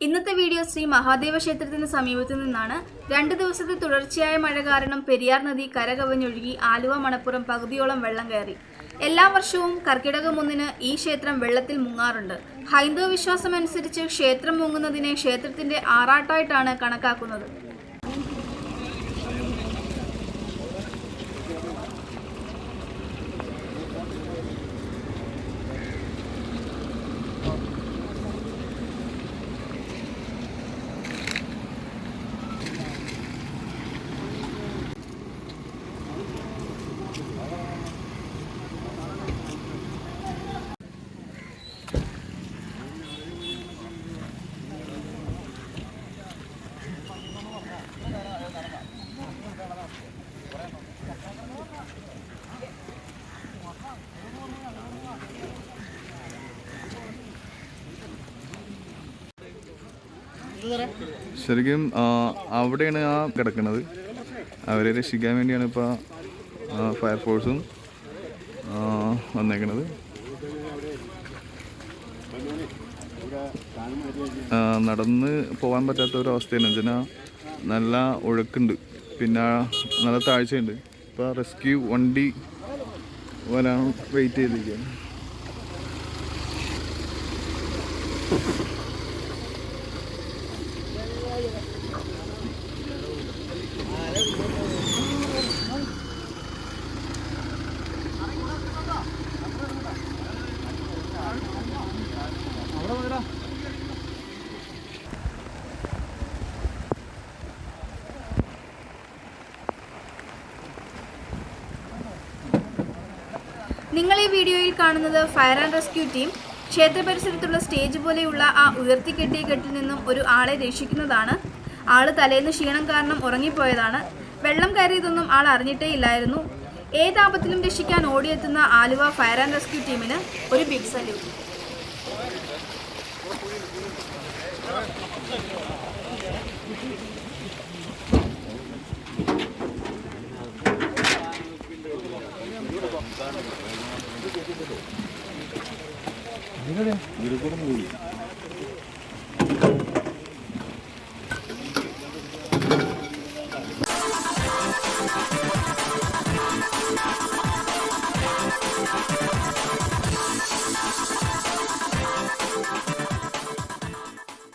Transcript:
ഇന്നത്തെ വീഡിയോ ശ്രീ മഹാദേവ ക്ഷേത്രത്തിന് സമീപത്തു നിന്നാണ്. 2 ദിവസത്തെ തുടർച്ചയായ മഴ കാരണം പെരിയാർ നദി കരകവിഞ്ഞൊഴുകി ആലുവ മണപ്പുറം പകുതിയോളം വെള്ളം കയറി. എല്ലാ വർഷവും കർക്കിടകം 1-ന് ഈ ക്ഷേത്രം വെള്ളത്തിൽ മുങ്ങാറുണ്ട്. ഹൈന്ദവ വിശ്വാസമനുസരിച്ച് ക്ഷേത്രം മുങ്ങുന്നതിനെ ക്ഷേത്രത്തിന്റെ ആറാട്ടായിട്ടാണ് കണക്കാക്കുന്നത്. ശരിക്കും അവിടെയാണ് ആ കിടക്കുന്നത്. അവരെ രക്ഷിക്കാൻ വേണ്ടിയാണ് ഇപ്പോൾ ഫയർഫോഴ്സും വന്നേക്കുന്നത്. നടന്ന് പോകാൻ പറ്റാത്ത ഒരു അവസ്ഥയാണ്. വെച്ചാൽ നല്ല ഒഴുക്കുണ്ട്, പിന്നെ നല്ല താഴ്ചയുണ്ട്. ഇപ്പോൾ റെസ്ക്യൂ വണ്ടി വരാൻ വെയിറ്റ് ചെയ്തിരിക്കുകയാണ്. നിങ്ങൾ ഈ വീഡിയോയിൽ കാണുന്നത് ഫയർ ആൻഡ് റെസ്ക്യൂ ടീം ക്ഷേത്ര പരിസരത്തുള്ള സ്റ്റേജ് പോലെയുള്ള ആ ഉയർത്തിക്കെട്ടിയ കെട്ടിൽ നിന്നും ഒരു ആളെ രക്ഷിക്കുന്നതാണ്. ആള് തലേന്ന് ക്ഷീണം കാരണം ഉറങ്ങിപ്പോയതാണ്. വെള്ളം കയറിയതൊന്നും ആൾ അറിഞ്ഞിട്ടേ ഇല്ലായിരുന്നു. ഏതാപത്തിലും രക്ഷിക്കാൻ ഓടിയെത്തുന്ന ആലുവ ഫയർ ആൻഡ് റെസ്ക്യൂ ടീമിന് ഒരു ബിഗ് സല്യൂട്ട്. 이거는